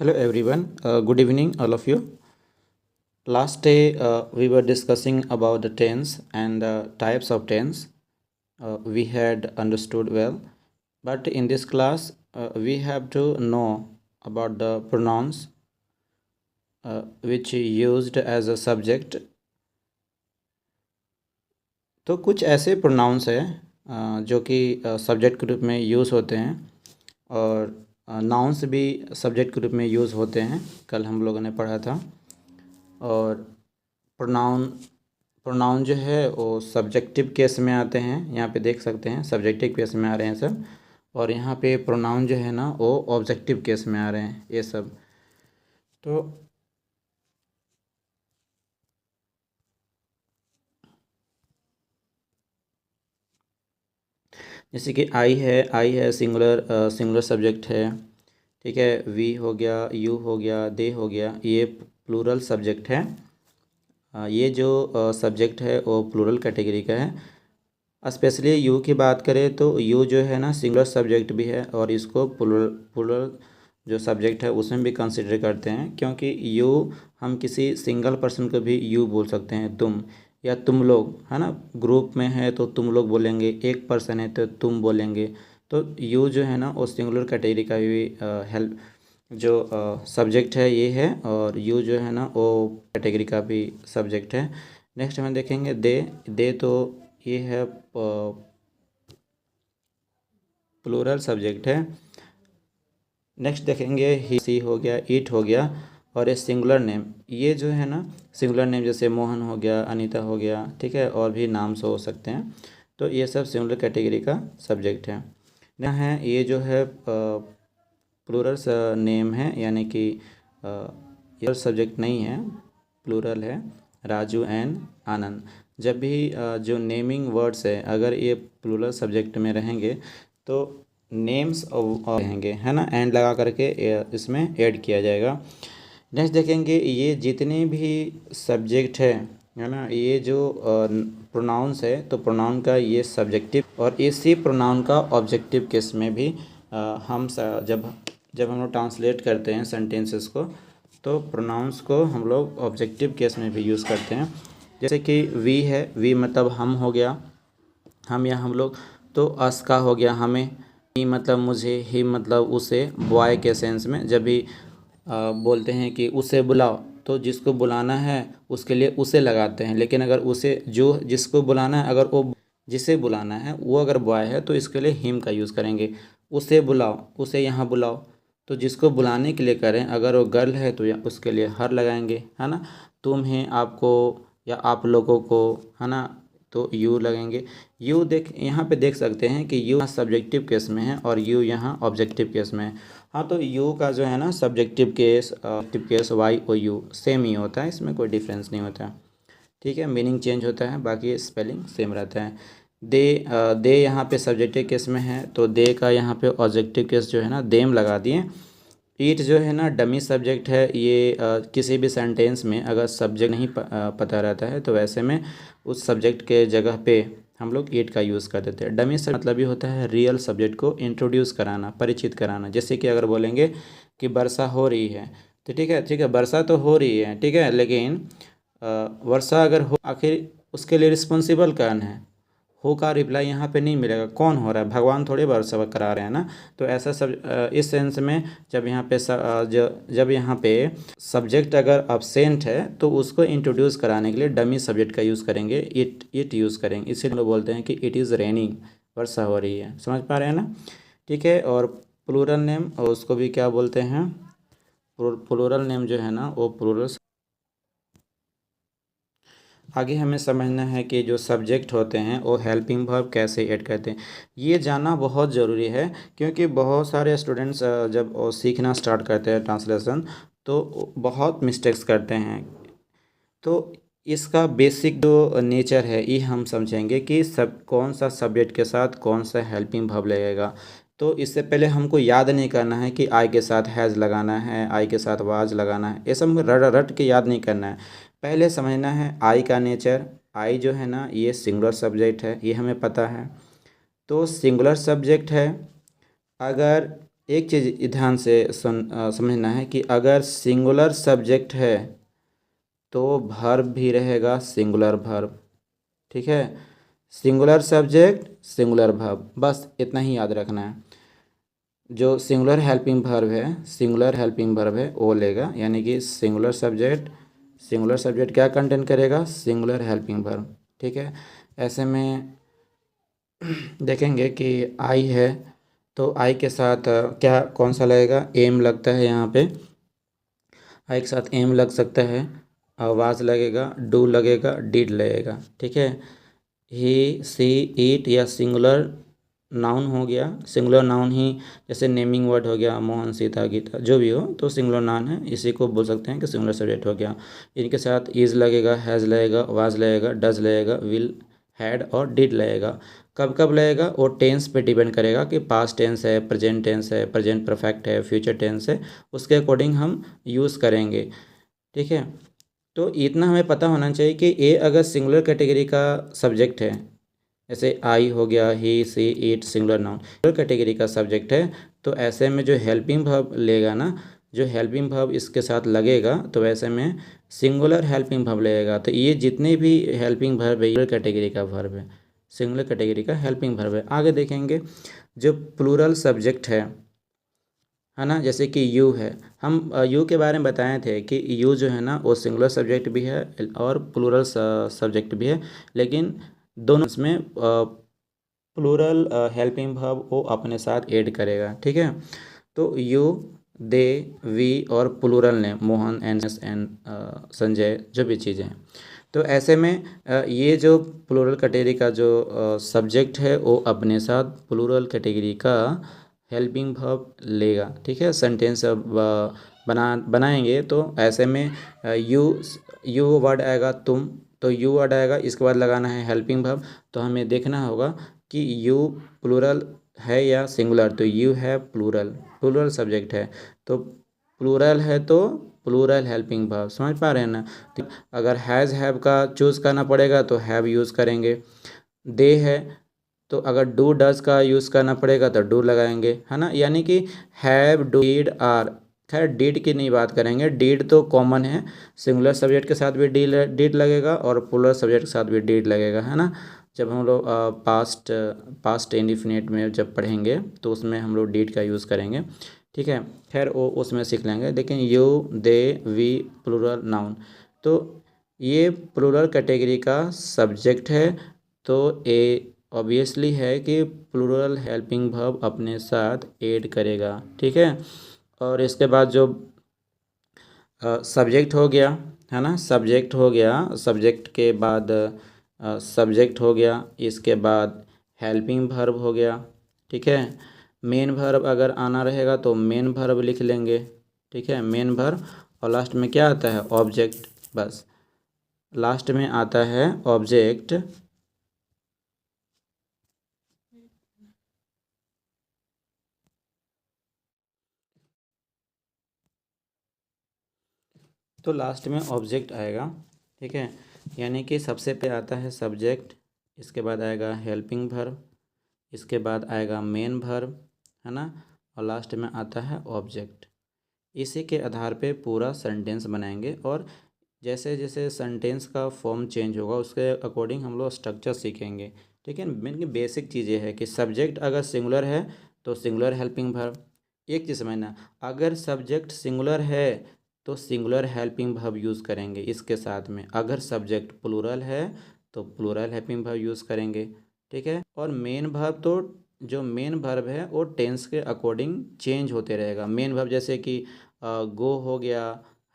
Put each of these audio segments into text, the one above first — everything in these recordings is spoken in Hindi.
Hello everyone, good evening all of you. Last day we were discussing about the tense and the types of tense. We had understood well, but in this class we have to know about the pronouns which used as a subject. तो कुछ ऐसे प्रोनाउंस हैं जो कि सब्जेक्ट के रूप में यूज़ होते हैं और नाउन्स भी सब्जेक्ट के रूप में यूज़ होते हैं, कल हम लोगों ने पढ़ा था। और प्रोनाउन प्रोनाउन जो है वो सब्जेक्टिव केस में आते हैं, यहाँ पे देख सकते हैं सब्जेक्टिव केस में आ रहे हैं सब, और यहाँ पे प्रोनाउन जो है ना वो ऑब्जेक्टिव केस में आ रहे हैं ये सब। तो जैसे कि आई है सिंगुलर सब्जेक्ट है, ठीक है। वी हो गया, यू हो गया, दे हो गया, ये प्लूरल सब्जेक्ट है। ये जो सब्जेक्ट है वो प्लूरल कैटेगरी का है। स्पेशली यू की बात करें तो यू जो है ना सिंगुलर सब्जेक्ट भी है और इसको प्लूरल जो सब्जेक्ट है उसमें भी कंसिडर करते हैं, क्योंकि यू हम किसी सिंगल पर्सन को भी यू बोल सकते हैं, तुम या तुम लोग, है ना। ग्रुप में है तो तुम लोग बोलेंगे, एक पर्सन है तो तुम बोलेंगे। तो यू जो है ना वो सिंगुलर कैटेगरी का भी हेल्प जो सब्जेक्ट है ये है, और यू जो है ना वो कैटेगरी का भी सब्जेक्ट है। नेक्स्ट हम देखेंगे दे तो ये है प्लूरल सब्जेक्ट है। नेक्स्ट देखेंगे ही, सी हो गया, इट हो गया, और ये सिंगुलर नेम, ये जो है ना सिंगुलर नेम जैसे मोहन हो गया, अनीता हो गया, ठीक है, और भी नाम से हो सकते हैं। तो ये सब सिंगुलर कैटेगरी का सब्जेक्ट है। यहाँ है ये जो है प्लूरल नेम है, यानी कि ये सब्जेक्ट नहीं है, प्लूरल है। राजू एंड आनंद, जब भी जो नेमिंग वर्ड्स है अगर ये प्लूरल सब्जेक्ट में रहेंगे तो नेम्स रहेंगे, है ना, एंड लगा करके इसमें ऐड किया जाएगा। नेक्स्ट देखेंगे ये जितने भी सब्जेक्ट है ना, ये जो प्रोनाउंस है तो प्रोनाउन का ये सब्जेक्टिव, और इसी प्रोनाउन का ऑब्जेक्टिव केस में भी हम जब हम लोग ट्रांसलेट करते हैं सेंटेंसेस को तो प्रोनाउंस को हम लोग ऑब्जेक्टिव केस में भी यूज़ करते हैं। जैसे कि वी है, वी मतलब हम हो गया, हम या हम लोग, तो अस का हो गया हमें, ही मतलब मुझे, ही मतलब उसे, बॉय के सेंस में जब भी बोलते हैं कि उसे बुलाओ तो जिसको बुलाना है उसके लिए उसे लगाते हैं, लेकिन अगर उसे जो जिसको बुलाना है अगर वो जिसे बुलाना है वो अगर बॉय है तो इसके लिए हिम का यूज़ करेंगे। उसे बुलाओ, उसे यहाँ बुलाओ, तो जिसको बुलाने के लिए करें अगर वो गर्ल है तो उसके लिए हर लगाएंगे, है ना। तुम हैं, आपको या आप लोगों को, है ना, तो यू लगेंगे। यू यहाँ पे देख सकते हैं कि यू सब्जेक्टिव केस में है और यू यहाँ ऑब्जेक्टिव केस में है। हाँ, तो यू का जो है ना सब्जेक्टिव केस वाई और यू सेम ही होता है, इसमें कोई डिफरेंस नहीं होता है, ठीक है। मीनिंग चेंज होता है, बाकी स्पेलिंग सेम रहता है। दे यहाँ पे सब्जेक्टिव केस में है तो दे का यहाँ पे ऑब्जेक्टिव केस जो है ना देम लगा दिए। ईट जो है ना डमी सब्जेक्ट है, ये किसी भी सेंटेंस में अगर सब्जेक्ट नहीं पता रहता है तो वैसे में उस सब्जेक्ट के जगह पे हम लोग ईट का यूज़ कर देते हैं। डमी से मतलब ये होता है रियल सब्जेक्ट को इंट्रोड्यूस कराना, परिचित कराना। जैसे कि अगर बोलेंगे कि वर्षा हो रही है तो ठीक है, वर्षा तो हो रही है, ठीक है, लेकिन वर्षा अगर हो, आखिर उसके लिए रिस्पॉन्सिबल कौन है? हो का रिप्लाई यहाँ पे नहीं मिलेगा, कौन हो रहा है? भगवान थोड़े वर्षा करा रहे हैं ना। तो ऐसा सब इस सेंस में जब यहाँ पे जब यहाँ पे सब्जेक्ट अगर अब्सेंट है तो उसको इंट्रोड्यूस कराने के लिए डमी सब्जेक्ट का यूज़ करेंगे, इट यूज़ करेंगे। इसीलिए लोग बोलते हैं कि इट इज़ रेनिंग, वर्षा हो रही है। समझ पा रहे हैं ना, ठीक है। और प्लूरल नेम, और उसको भी क्या बोलते हैं, प्लूरल नेम जो है ना वो प्लूरल। आगे हमें समझना है कि जो सब्जेक्ट होते हैं वो हेल्पिंग वर्ब कैसे ऐड करते हैं, ये जानना बहुत ज़रूरी है, क्योंकि बहुत सारे स्टूडेंट्स जब वो सीखना स्टार्ट करते हैं ट्रांसलेशन तो बहुत मिस्टेक्स करते हैं। तो इसका बेसिक जो नेचर है ये हम समझेंगे कि सब कौन सा सब्जेक्ट के साथ कौन सा हेल्पिंग वर्ब लगेगा। तो इससे पहले हमको याद नहीं करना है कि आई के साथ हैज़ लगाना है, आई के साथ वाज लगाना है, ये सब रट रट के याद नहीं करना है। पहले समझना है आई का नेचर। आई जो है ना ये सिंगुलर सब्जेक्ट है, ये हमें पता है। तो सिंगुलर सब्जेक्ट है, अगर एक चीज़ ध्यान से समझना है कि अगर सिंगुलर सब्जेक्ट है तो वर्ब भी रहेगा सिंगुलर वर्ब। ठीक है, सिंगुलर सब्जेक्ट सिंगुलर वर्ब, बस इतना ही याद रखना है। जो सिंगुलर हेल्पिंग वर्ब है वो लेगा, यानी कि सिंगुलर सब्जेक्ट क्या कंटेंट करेगा, सिंगुलर हेल्पिंग वर्ब। ठीक है, ऐसे में देखेंगे कि आई है तो आई के साथ क्या कौन सा लगेगा, एम लगता है यहाँ पे। आई के साथ एम लग सकता है, आवाज़ लगेगा, डू लगेगा, डिड लगेगा। ठीक है, ही सी इट या सिंगुलर नाउन हो गया। सिंगुलर नाउन ही जैसे नेमिंग वर्ड हो गया, मोहन, सीता, गीता, जो भी हो तो सिंगुलर नाउन है, इसी को बोल सकते हैं कि सिंगुलर सब्जेक्ट हो गया। इनके साथ इज लगेगा, हैज़ लगेगा, वाज लगेगा, डज लगेगा, विल, हैड और डिड लगेगा। कब कब लगेगा वो टेंस पे डिपेंड करेगा कि पास्ट टेंस है, प्रेजेंट टेंस है, प्रेजेंट परफेक्ट है, फ्यूचर टेंस है, उसके अकॉर्डिंग हम यूज़ करेंगे। ठीक है, तो इतना हमें पता होना चाहिए कि ए अगर सिंगुलर कैटेगरी का सब्जेक्ट है, जैसे आई हो गया, he she it singular noun singular category का सब्जेक्ट है, तो ऐसे में जो हेल्पिंग वर्ब लेगा ना, जो हेल्पिंग वर्ब इसके साथ लगेगा तो ऐसे में सिंगुलर हेल्पिंग वर्ब लगेगा। तो ये जितने भी हेल्पिंग वर्ब है सिंगुलर कैटेगरी का वर्ब है, सिंगुलर कैटेगरी का हेल्पिंग वर्ब है। आगे देखेंगे जो प्लूरल सब्जेक्ट है ना, जैसे कि यू है, हम यू के बारे में बताए थे कि यू जो है ना वो सिंगुलर सब्जेक्ट भी है और प्लूरल सब्जेक्ट भी है, लेकिन दोनों इसमें प्लूरल हेल्पिंग वर्ब वो अपने साथ ऐड करेगा। ठीक है, तो यू, दे, वी और प्लूरल ने मोहन, एंड संजय, जो भी चीज़ें हैं। तो ऐसे में ये जो प्लूरल कैटेगरी का जो सब्जेक्ट है वो अपने साथ प्लूरल कैटेगरी का हेल्पिंग वर्ब लेगा। ठीक है, सेंटेंस अब बनाएंगे तो ऐसे में यू यू वर्ड आएगा तुम, तो यू वर्ड आएगा, इसके बाद लगाना है हेल्पिंग वर्ब। तो हमें देखना होगा कि यू प्लूरल है या सिंगुलर, तो यू है प्लूरल सब्जेक्ट है, तो प्लूरल है तो प्लूरल हेल्पिंग वर्ब, समझ पा रहे हैं ना। तो अगर हैज़ हैव का चूज़ करना पड़ेगा तो हैव यूज़ करेंगे। दे है तो अगर डू डज का यूज़ करना पड़ेगा तो डू लगाएंगे, है ना। यानी कि हैव, डू, डिड, आर, खैर डिड की नहीं बात करेंगे, डिड तो कॉमन है, सिंगुलर सब्जेक्ट के साथ भी डिड लगेगा और प्लूरल सब्जेक्ट के साथ भी डिड लगेगा, है ना। जब हम लोग पास्ट इंडिफिनिट में जब पढ़ेंगे तो उसमें हम लोग डिड का यूज़ करेंगे। ठीक है, खैर वो उसमें सीख लेंगे। लेकिन you, they, we plural noun, तो ये प्लूरल कैटेगरी का सब्जेक्ट है, तो ए ऑब्वियसली है कि प्लूरल हेल्पिंग वर्ब अपने साथ ऐड करेगा। ठीक है, और इसके बाद जो सब्जेक्ट हो गया, है ना, सब्जेक्ट हो गया, सब्जेक्ट के बाद सब्जेक्ट हो गया, इसके बाद हेल्पिंग वर्ब हो गया। ठीक है, मेन वर्ब अगर आना रहेगा तो मेन वर्ब लिख लेंगे। ठीक है, मेन वर्ब, और लास्ट में क्या आता है, ऑब्जेक्ट, बस लास्ट में आता है ऑब्जेक्ट। तो लास्ट में ऑब्जेक्ट आएगा। ठीक है, यानी कि सबसे पे आता है सब्जेक्ट, इसके बाद आएगा हेल्पिंग वर्ब, इसके बाद आएगा मेन वर्ब, है ना, और लास्ट में आता है ऑब्जेक्ट। इसी के आधार पे पूरा सेंटेंस बनाएंगे, और जैसे जैसे सेंटेंस का फॉर्म चेंज होगा उसके अकॉर्डिंग हम लोग स्ट्रक्चर सीखेंगे। ठीक है, मेन बेसिक चीज़ें है कि सब्जेक्ट अगर सिंगुलर है तो सिंगुलर हेल्पिंग वर्ब। एक चीज़ समझना, अगर सब्जेक्ट सिंगुलर है तो सिंगुलर हेल्पिंग वर्ब यूज़ करेंगे इसके साथ में, अगर सब्जेक्ट प्लूरल है तो प्लूरल हेल्पिंग वर्ब यूज़ करेंगे। ठीक है, और मेन वर्ब तो जो मेन वर्ब है वो टेंस के अकॉर्डिंग चेंज होते रहेगा। मेन वर्ब जैसे कि गो हो गया,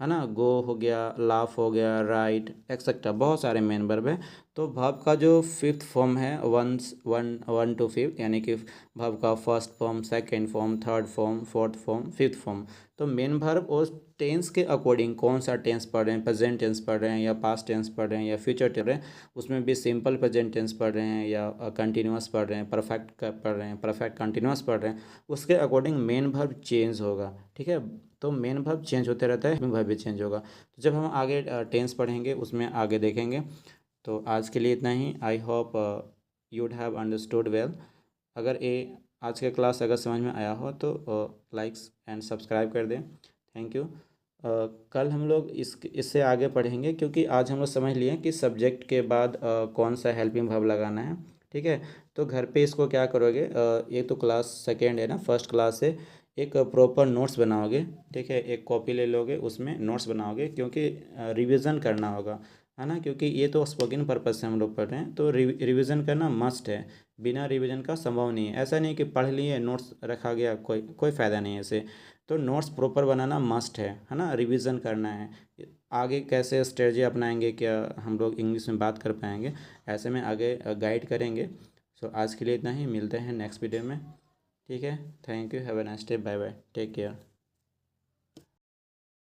है ना, गो हो गया, लाफ हो गया, राइट एक्सेट्रा, बहुत सारे मेन वर्ब है। तो वर्ब का जो फिफ्थ फॉर्म है, वन टू फिफ्थ, यानी कि वर्ब का first form, second form, third form, fourth form, fifth form, तो मेन वर्ब उस टेंस के अकॉर्डिंग कौन सा टेंस पढ़ रहे हैं, प्रेजेंट टेंस पढ़ रहे हैं या पास्ट टेंस पढ़ रहे हैं या फ्यूचर टेंस पढ़ रहे हैं, उसमें भी सिंपल प्रेजेंट टेंस पढ़ रहे हैं या कंटिन्यूस पढ़ रहे हैं, परफेक्ट पढ़ रहे हैं, परफेक्ट कंटिन्यूस पढ़ रहे हैं, उसके अकॉर्डिंग मेन वर्ब चेंज होगा। ठीक है, तो मेन वर्ब चेंज होते रहता है, वर्ब भी चेंज होगा। तो जब हम आगे टेंस पढ़ेंगे उसमें आगे देखेंगे। तो आज के लिए इतना ही। I hope you would have understood well. अगर ये आज का क्लास अगर समझ में आया हो तो लाइक्स एंड सब्सक्राइब कर दें। Thank you. कल हम लोग इससे आगे पढ़ेंगे, क्योंकि आज हम लोग समझ लिए कि सब्जेक्ट के बाद कौन सा हेल्पिंग वर्ब लगाना है। ठीक है, तो घर पे इसको क्या करोगे, ये तो क्लास सेकेंड है ना, फर्स्ट क्लास से एक प्रॉपर नोट्स बनाओगे। ठीक है, एक कॉपी ले लोगे, उसमें नोट्स बनाओगे, क्योंकि रिवीजन करना होगा, है ना। क्योंकि ये तो स्पोकन पर्पज से हम लोग पढ़ रहे हैं, तो रिवीजन करना मस्ट है। बिना रिवीजन का संभव नहीं है। ऐसा नहीं कि पढ़ लिए नोट्स रखा गया, कोई कोई फ़ायदा नहीं है ऐसे। तो नोट्स प्रॉपर बनाना मस्ट है ना, रिवीजन करना है। आगे कैसे स्ट्रेटजी अपनाएंगे, क्या हम लोग इंग्लिश में बात कर पाएंगे, ऐसे में आगे गाइड करेंगे। सो आज के लिए इतना ही, मिलते हैं नेक्स्ट वीडियो में। ठीक है, thank you, have a nice day, bye bye, take care.